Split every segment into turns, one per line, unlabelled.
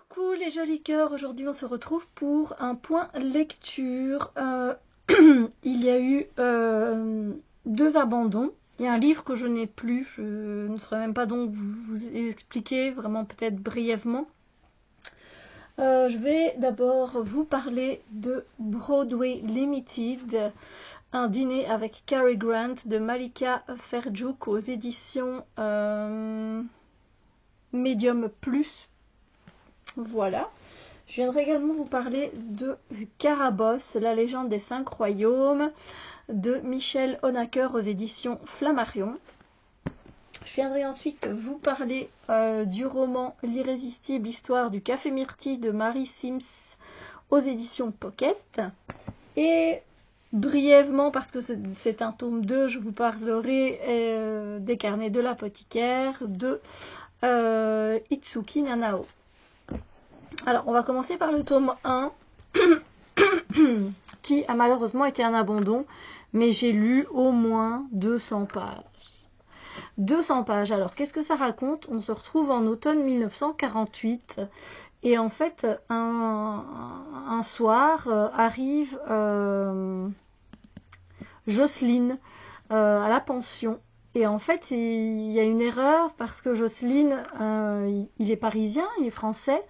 Coucou les jolis cœurs, aujourd'hui on se retrouve pour un point lecture. Il y a eu deux abandons. Il y a un livre que je n'ai plus, je ne saurais même pas donc vous expliquer vraiment peut-être brièvement. Je vais d'abord vous parler de Broadway Limited, un dîner avec Cary Grant de Malika Ferjouk aux éditions Medium Plus. Voilà. Je viendrai également vous parler de Carabosse, la légende des 5 royaumes, de Michel Honaker aux éditions Flammarion. Je viendrai ensuite vous parler du roman L'irrésistible histoire du café myrtille de Marie Sims aux éditions Pocket. Et brièvement, parce que c'est un tome 2, je vous parlerai des carnets de l'apothicaire de Itsuki Nanao. Alors, on va commencer par le tome 1, qui a malheureusement été un abandon, mais j'ai lu au moins 200 pages. 200 pages, alors qu'est-ce que ça raconte? On se retrouve en automne 1948, et en fait, un soir, arrive Jocelyne à la pension. Et en fait, il y a une erreur, parce que Jocelyne, il est parisien, il est français.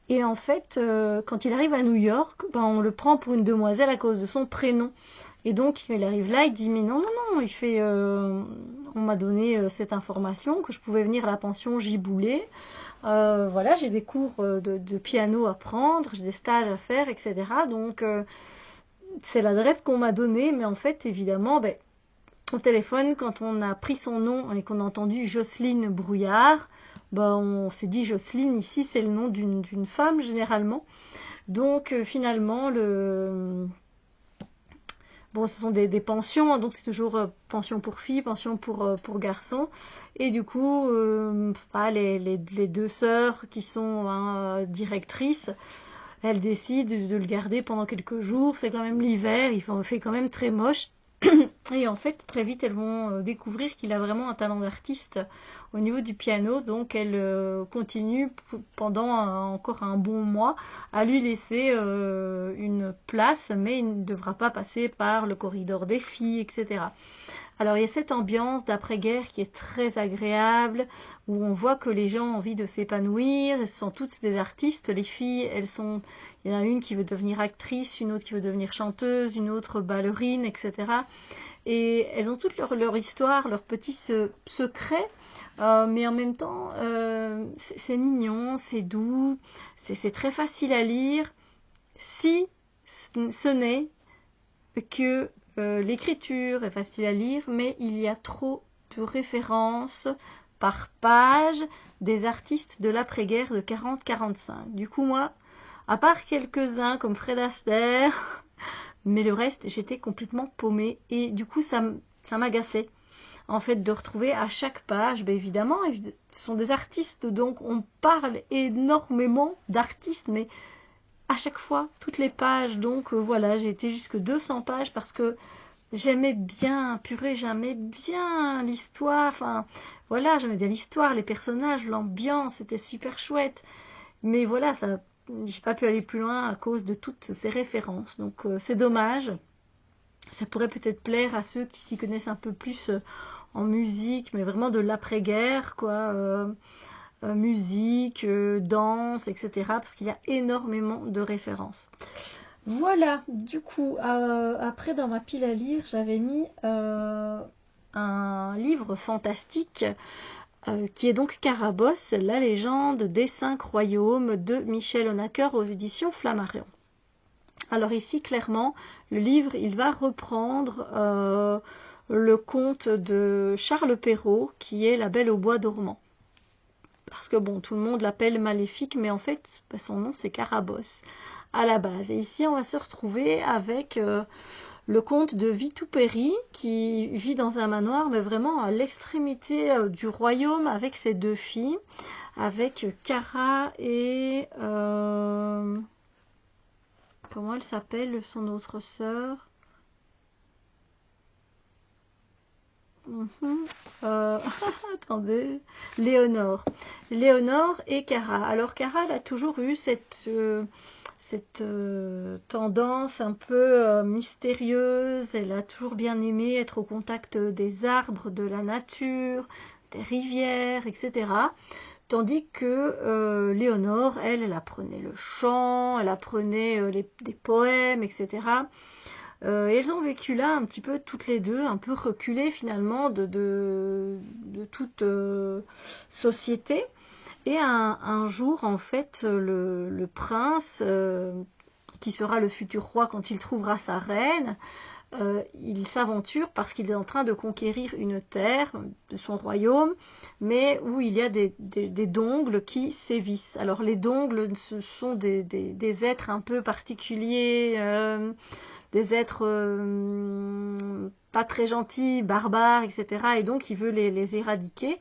Et en fait, quand il arrive à New York, on le prend pour une demoiselle à cause de son prénom. Et donc, il arrive là, il dit, mais non, non, non, il fait, on m'a donné cette information, que je pouvais venir à la pension Giboulet. Voilà, j'ai des cours de piano à prendre, j'ai des stages à faire, etc. Donc, c'est l'adresse qu'on m'a donnée, mais en fait, évidemment, au téléphone, quand on a pris son nom et qu'on a entendu Jocelyne Brouillard, on s'est dit Jocelyne, ici c'est le nom d'une femme généralement. Donc finalement, ce sont des pensions, donc c'est toujours pension pour filles, pension pour garçons. Et du coup, les deux sœurs qui sont directrices, elles décident de le garder pendant quelques jours. C'est quand même l'hiver, il fait quand même très moche. Et en fait, très vite, elles vont découvrir qu'il a vraiment un talent d'artiste au niveau du piano. Donc, elles continuent pendant encore un bon mois à lui laisser une place, mais il ne devra pas passer par le corridor des filles, etc. Alors, il y a cette ambiance d'après-guerre qui est très agréable, où on voit que les gens ont envie de s'épanouir. Elles sont toutes des artistes. Les filles, il y en a une qui veut devenir actrice, une autre qui veut devenir chanteuse, une autre ballerine, etc. Et elles ont toutes leur histoire, leurs petits secrets, mais en même temps, c'est mignon, c'est doux, c'est très facile à lire, si ce n'est que l'écriture est facile à lire, mais il y a trop de références par page des artistes de l'après-guerre de 40-45. Du coup, moi, à part quelques-uns comme Fred Astaire, mais le reste, j'étais complètement paumée. Et du coup, ça m'agaçait, en fait, de retrouver à chaque page, évidemment, ce sont des artistes, donc on parle énormément d'artistes, mais à chaque fois, toutes les pages, donc voilà, j'ai été jusque 200 pages parce que j'aimais bien l'histoire, enfin, voilà, j'aimais bien l'histoire, les personnages, l'ambiance, c'était super chouette. Mais voilà, j'ai pas pu aller plus loin à cause de toutes ces références. Donc c'est dommage. Ça pourrait peut-être plaire à ceux qui s'y connaissent un peu plus en musique, mais vraiment de l'après-guerre, quoi. Musique, danse, etc. Parce qu'il y a énormément de références. Voilà, du coup, après dans ma pile à lire, j'avais mis un livre fantastique qui est donc Carabosse, la légende des 5 royaumes de Michel Honaker aux éditions Flammarion. Alors ici, clairement, le livre, il va reprendre le conte de Charles Perrault, qui est La Belle au bois dormant. Parce que tout le monde l'appelle Maléfique, mais en fait, son nom c'est Carabosse à la base. Et ici, on va se retrouver avec le comte de Vitupéry qui vit dans un manoir, mais vraiment à l'extrémité du royaume avec ses 2 filles, avec Cara et comment elle s'appelle, son autre sœur? Attendez, Léonore. Léonore et Cara. Alors Cara, elle a toujours eu cette tendance un peu mystérieuse. Elle a toujours bien aimé être au contact des arbres, de la nature, des rivières, etc. Tandis que Léonore, elle apprenait le chant, elle apprenait des poèmes, etc. Et elles ont vécu là un petit peu toutes les deux, un peu reculées finalement de toute société. Et un jour, en fait, le prince, qui sera le futur roi quand il trouvera sa reine, il s'aventure parce qu'il est en train de conquérir une terre de son royaume, mais où il y a des dongles qui sévissent. Alors les dongles, ce sont des êtres un peu particuliers, des êtres pas très gentils, barbares, etc. Et donc il veut les éradiquer.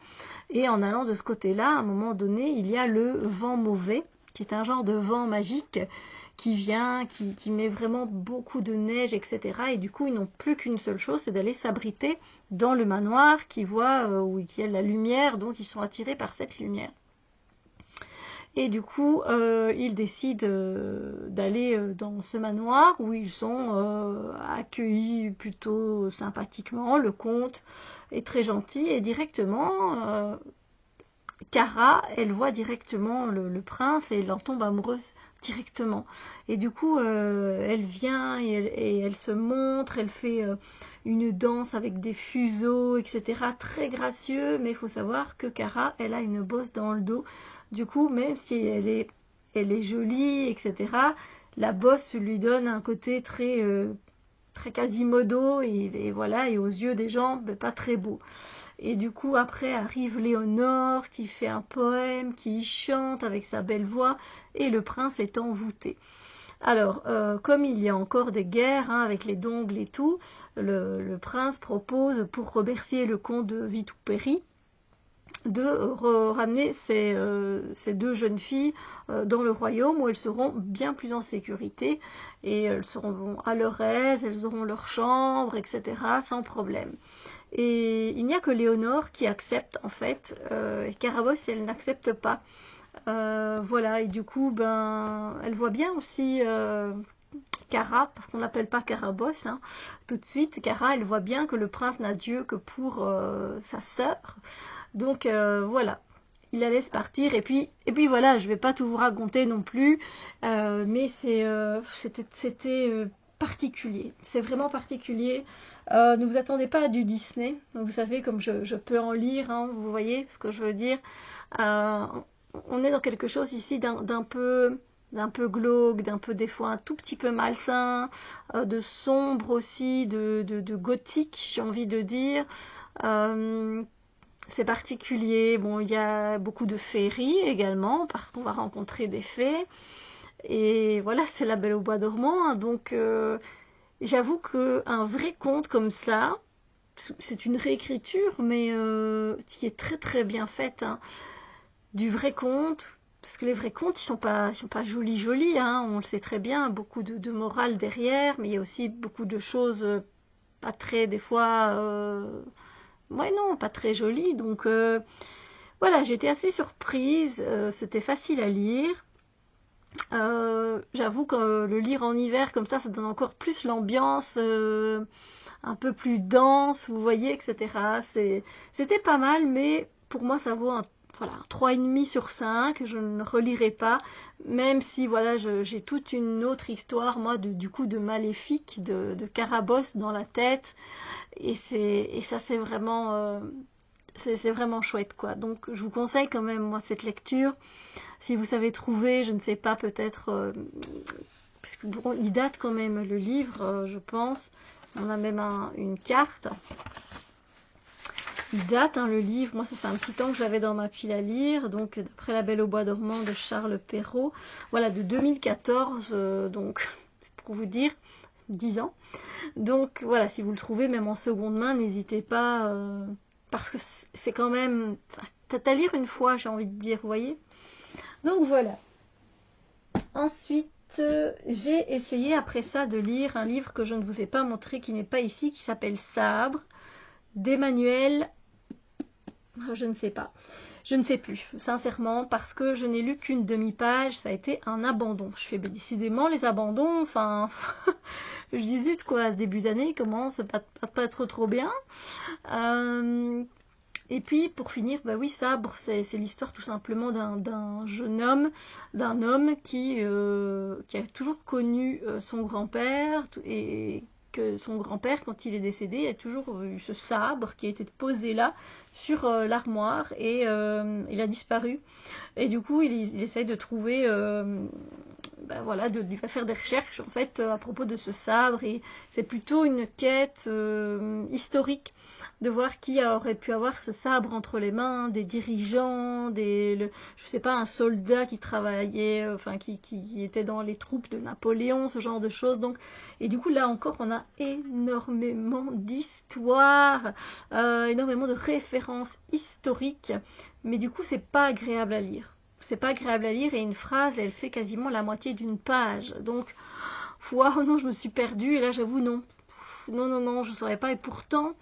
Et en allant de ce côté-là, à un moment donné, il y a le vent mauvais, qui est un genre de vent magique qui vient, qui met vraiment beaucoup de neige, etc. Et du coup, ils n'ont plus qu'une seule chose, c'est d'aller s'abriter dans le manoir qui voit, où il y a la lumière, donc ils sont attirés par cette lumière. Et du coup, ils décident d'aller dans ce manoir où ils sont accueillis plutôt sympathiquement. Le comte est très gentil et directement, Cara, elle voit directement le prince et elle en tombe amoureuse directement. Et du coup, elle vient et elle se montre, elle fait une danse avec des fuseaux, etc. Très gracieux, mais il faut savoir que Cara, elle a une bosse dans le dos. Du coup, même si elle est jolie, etc., la bosse lui donne un côté très quasimodo et voilà, et aux yeux des gens, pas très beau. Et du coup, après arrive Léonore qui fait un poème, qui chante avec sa belle voix, et le prince est envoûté. Alors, comme il y a encore des guerres avec les dongles et tout, le prince propose, pour remercier le comte de Vitoupéry, de ramener ces deux jeunes filles dans le royaume où elles seront bien plus en sécurité et elles seront à leur aise, elles auront leur chambre, etc. sans problème. Et il n'y a que Léonore qui accepte en fait, et Carabosse elle n'accepte pas. Voilà, et du coup, elle voit bien aussi Cara, parce qu'on l'appelle pas Carabosse tout de suite. Cara, elle voit bien que le prince n'a Dieu que pour sa sœur. Donc voilà, il la laisse partir. Et puis voilà, je vais pas tout vous raconter non plus, mais c'était particulier. C'est vraiment particulier. Ne vous attendez pas à du Disney. Donc, vous savez, comme je peux en lire, vous voyez ce que je veux dire. On est dans quelque chose ici d'un peu glauque, d'un peu des fois un tout petit peu malsain, de sombre aussi, de gothique, j'ai envie de dire. C'est particulier. Bon, il y a beaucoup de féerie également, parce qu'on va rencontrer des fées. Et voilà, c'est La Belle au bois dormant. Donc, j'avoue qu'un vrai conte comme ça, c'est une réécriture, mais qui est très très bien faite. Du vrai conte, parce que les vrais contes, ils sont pas jolis jolis, on le sait très bien, beaucoup de morale derrière, mais il y a aussi beaucoup de choses pas très, des fois, ouais non, pas très jolies. Donc voilà, j'étais assez surprise, c'était facile à lire. J'avoue que le lire en hiver comme ça donne encore plus l'ambiance, un peu plus dense, vous voyez, etc. C'était pas mal, mais pour moi ça vaut un 3,5 sur 5. Je ne relirai pas, même si voilà, j'ai toute une autre histoire, moi, du coup, de Maléfique, de Carabosse dans la tête, et ça c'est vraiment c'est vraiment chouette, quoi. Donc je vous conseille quand même, moi, cette lecture. Si vous savez trouver, je ne sais pas, peut-être, puisque bon, il date quand même le livre, je pense. On a même une carte. Il date, le livre. Moi, ça fait un petit temps que je l'avais dans ma pile à lire. Donc, d'après La Belle au bois dormant de Charles Perrault. Voilà, de 2014. Donc, c'est pour vous dire, 10 ans. Donc, voilà, si vous le trouvez, même en seconde main, n'hésitez pas. Parce que c'est quand même... c'est à lire une fois, j'ai envie de dire, vous voyez. Donc, voilà. Ensuite, j'ai essayé après ça de lire un livre que je ne vous ai pas montré, qui n'est pas ici, qui s'appelle Sabre, d'Emmanuel, je ne sais pas. Je ne sais plus, sincèrement, parce que je n'ai lu qu'une demi-page, ça a été un abandon. Je fais décidément les abandons, enfin, je dis zut quoi, ce début d'année commence pas être trop bien. Et puis pour finir, bah oui, Sabre, c'est l'histoire tout simplement d'un jeune homme, d'un homme qui a toujours connu son grand-père et que son grand-père, quand il est décédé, a toujours eu ce sabre qui a été posé là sur l'armoire et il a disparu. Et du coup, il essaye de trouver, voilà, il va faire des recherches en fait à propos de ce sabre et c'est plutôt une quête historique de voir qui aurait pu avoir ce sabre entre les mains, des dirigeants, je sais pas, un soldat qui travaillait, enfin qui était dans les troupes de Napoléon, ce genre de choses. Donc, et du coup là encore, on a énormément d'histoires, énormément de références historiques, mais du coup c'est pas agréable à lire. C'est pas agréable à lire et une phrase, elle fait quasiment la moitié d'une page. Donc, wow, non, je me suis perdue et là j'avoue non. Non, je saurais pas. Et pourtant,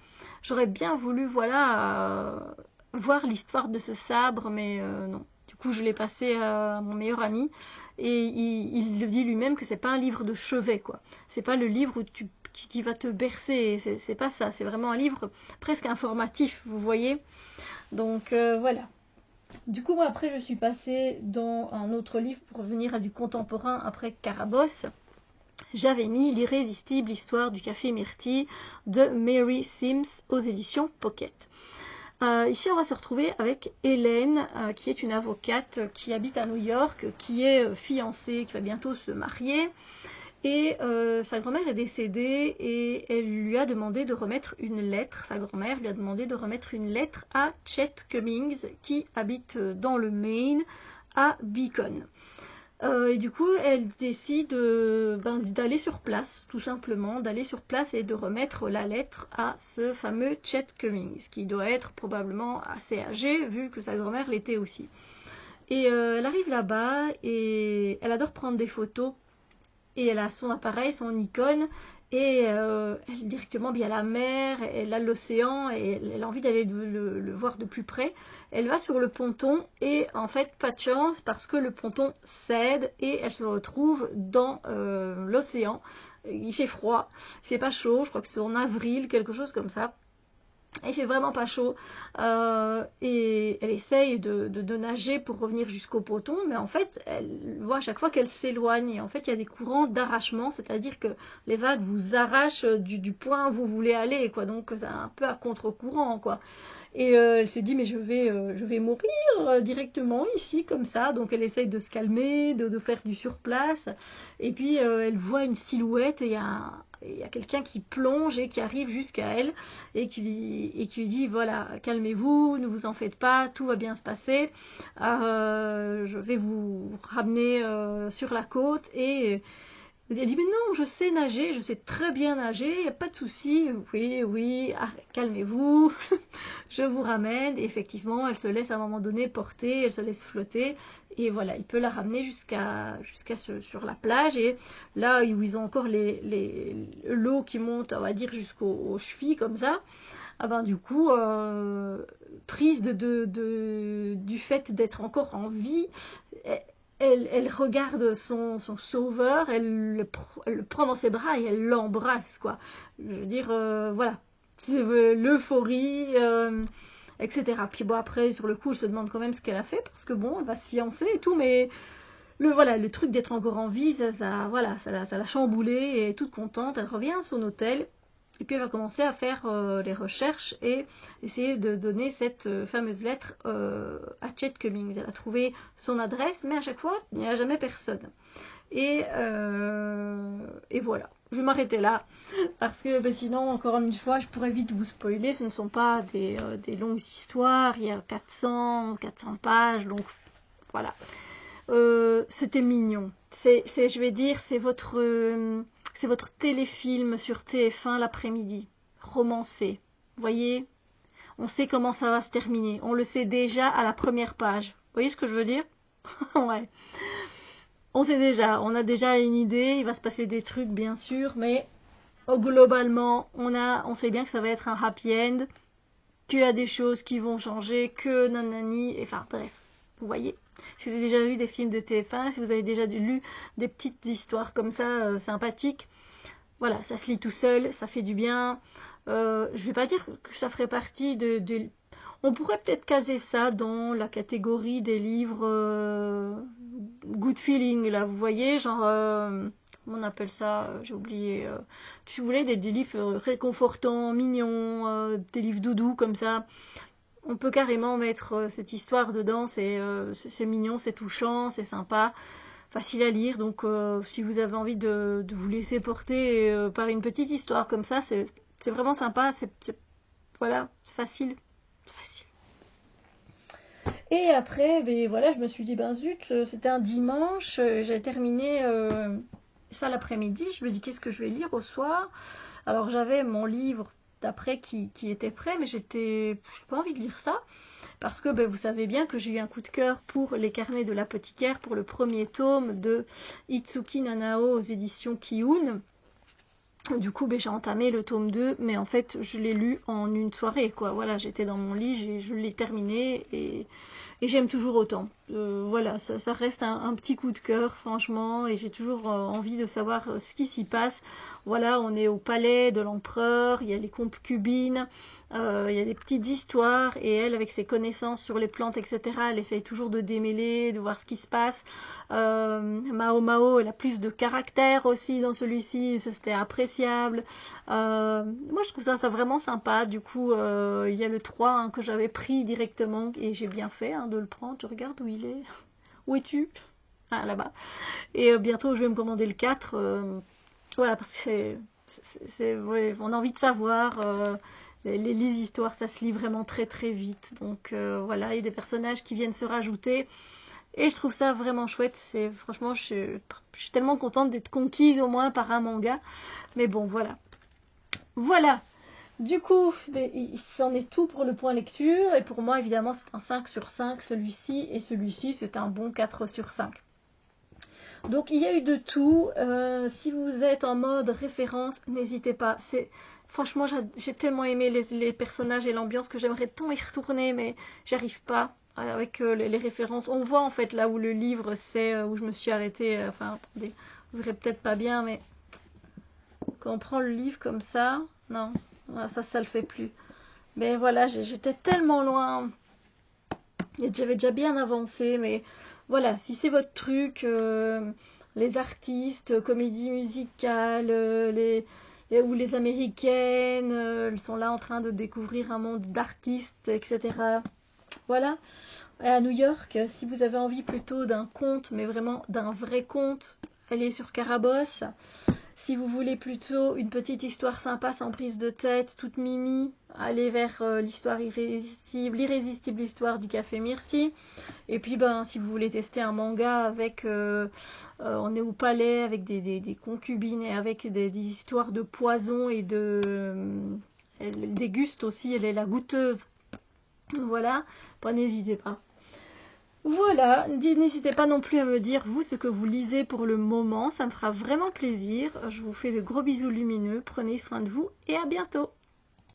j'aurais bien voulu, voilà, voir l'histoire de ce sabre, mais non. Du coup, je l'ai passé à mon meilleur ami et il dit lui-même que c'est pas un livre de chevet, quoi. C'est pas le livre qui va te bercer. C'est pas ça. C'est vraiment un livre presque informatif, vous voyez. Donc voilà. Du coup, moi, après, je suis passée dans un autre livre pour revenir à du contemporain après Carabosse. J'avais mis L'irrésistible histoire du café Myrtille de Mary Sims aux éditions Pocket. Ici, on va se retrouver avec Hélène, qui est une avocate qui habite à New York, qui est fiancée, qui va bientôt se marier. Et sa grand-mère est décédée et elle lui a demandé de remettre une lettre. Sa grand-mère lui a demandé de remettre une lettre à Chet Cummings qui habite dans le Maine à Beacon. Et du coup, elle décide d'aller sur place, tout simplement, d'aller sur place et de remettre la lettre à ce fameux Chet Cummings, qui doit être probablement assez âgé, vu que sa grand-mère l'était aussi. Et elle arrive là-bas et elle adore prendre des photos. Et elle a son appareil, son Nikon, et elle directement bien la mer, elle a l'océan, et elle a envie d'aller le voir de plus près. Elle va sur le ponton, et en fait, pas de chance, parce que le ponton cède, et elle se retrouve dans l'océan. Il fait froid, il fait pas chaud, je crois que c'est en avril, quelque chose comme ça. Il fait vraiment pas chaud et elle essaye de nager pour revenir jusqu'au ponton, mais en fait, elle voit à chaque fois qu'elle s'éloigne. Et en fait, il y a des courants d'arrachement, c'est-à-dire que les vagues vous arrachent du point où vous voulez aller, quoi. Donc, c'est un peu à contre-courant, quoi. Et elle se dit, mais je vais mourir directement ici, comme ça. Donc, elle essaye de se calmer, de faire du surplace. Et puis, elle voit une silhouette et il y a quelqu'un qui plonge et qui arrive jusqu'à elle et qui lui dit, voilà, calmez-vous, ne vous en faites pas, tout va bien se passer. Je vais vous ramener sur la côte et... Elle dit, mais non, je sais nager, je sais très bien nager, il n'y a pas de souci. Oui, calmez-vous, je vous ramène. Et effectivement, elle se laisse à un moment donné porter, elle se laisse flotter. Et voilà, il peut la ramener jusqu'à sur la plage. Et là où ils ont encore l'eau qui monte, on va dire, jusqu'aux chevilles, comme ça. Ah ben, du coup, prise du fait d'être encore en vie, elle regarde son sauveur, elle le prend dans ses bras et elle l'embrasse, quoi. Je veux dire, voilà, c'est l'euphorie, etc. Puis bon, après, sur le coup, elle se demande quand même ce qu'elle a fait, parce que bon, elle va se fiancer et tout, mais le truc d'être encore en vie, ça l'a chamboulée, et toute contente, elle revient à son hôtel. Et puis elle va commencer à faire les recherches et essayer de donner cette fameuse lettre à Chet Cummings. Elle a trouvé son adresse, mais à chaque fois, il n'y a jamais personne. Et voilà. Je vais m'arrêter là, parce que sinon, encore une fois, je pourrais vite vous spoiler. Ce ne sont pas des longues histoires, il y a 400 pages, donc voilà. C'était mignon. Je vais dire, c'est votre téléfilm sur TF1 l'après-midi, romancé. Vous voyez, on sait comment ça va se terminer. On le sait déjà à la première page. Vous voyez ce que je veux dire? Ouais. On sait déjà, on a déjà une idée. Il va se passer des trucs, bien sûr, mais globalement, on sait bien que ça va être un happy end, qu'il y a des choses qui vont changer, que nanani, enfin bref, vous voyez. Si vous avez déjà vu des films de TF1, si vous avez déjà lu des petites histoires comme ça, sympathiques, voilà, ça se lit tout seul, ça fait du bien. Je vais pas dire que ça ferait partie on pourrait peut-être caser ça dans la catégorie des livres good feeling, là, vous voyez, genre, comment on appelle ça, j'ai oublié. Si vous voulez, des livres réconfortants, mignons, des livres doudous comme ça. On peut carrément mettre cette histoire dedans, c'est mignon, c'est touchant, c'est sympa, facile à lire. Donc si vous avez envie de vous laisser porter par une petite histoire comme ça, c'est vraiment sympa, voilà, c'est facile. Et après, ben, voilà, je me suis dit, ben zut, c'était un dimanche, j'avais terminé ça l'après-midi, je me dis, qu'est-ce que je vais lire au soir? Alors j'avais mon livre d'après qui était prêt, mais j'ai pas envie de lire ça, parce que ben, vous savez bien que j'ai eu un coup de cœur pour Les Carnets de l'apothicaire, pour le premier tome de Itsuki Nanao aux éditions Kiun. Du coup, ben, j'ai entamé le tome 2, mais en fait, je l'ai lu en une soirée, quoi. Voilà, j'étais dans mon lit, je l'ai terminé et j'aime toujours autant. Voilà, ça reste un petit coup de cœur, franchement, et j'ai toujours envie de savoir ce qui s'y passe. Voilà, on est au palais de l'empereur, il y a les concubines, il y a des petites histoires, et elle, avec ses connaissances sur les plantes, etc., elle essaye toujours de démêler, de voir ce qui se passe. Mao Mao, elle a plus de caractère aussi dans celui-ci, ça c'était appréciable. Moi, je trouve ça vraiment sympa. Du coup, il y a le 3 hein, que j'avais pris directement, et j'ai bien fait de le prendre. Je regarde où il est. Où es-tu? Ah, là-bas. Et bientôt, je vais me commander le 4. Voilà, parce que ouais, on a envie de savoir. Les histoires, ça se lit vraiment très très vite. Donc voilà, il y a des personnages qui viennent se rajouter. Et je trouve ça vraiment chouette. Franchement, je suis tellement contente d'être conquise au moins par un manga. Mais bon, voilà. Voilà. Du coup, c'en est tout pour le point lecture. Et pour moi, évidemment, c'est un 5 sur 5, celui-ci. Et celui-ci, c'est un bon 4 sur 5. Donc, il y a eu de tout. Si vous êtes en mode référence, n'hésitez pas. Franchement, j'ai tellement aimé les personnages et l'ambiance que j'aimerais tant y retourner, mais j'arrive pas avec les références. On voit en fait là où le livre c'est, où je me suis arrêtée. Enfin, attendez, vous verrez peut-être pas bien, mais quand on prend le livre comme ça, non. Ça le fait plus. Mais voilà, j'étais tellement loin. J'avais déjà bien avancé, mais voilà, si c'est votre truc, les artistes, comédie musicale, ou les américaines, elles sont là en train de découvrir un monde d'artistes, etc. Voilà. Et à New York, si vous avez envie plutôt d'un conte, mais vraiment d'un vrai conte, allez sur Carabosse. Si vous voulez plutôt une petite histoire sympa sans prise de tête, toute mimi, allez vers l'histoire l'irrésistible histoire du café Myrtille. Et puis si vous voulez tester un manga avec on est au palais avec des concubines et avec des histoires de poison et elle déguste aussi, elle est la goûteuse. Voilà, n'hésitez pas. Voilà, n'hésitez pas non plus à me dire, vous, ce que vous lisez pour le moment, ça me fera vraiment plaisir. Je vous fais de gros bisous lumineux, prenez soin de vous et à bientôt.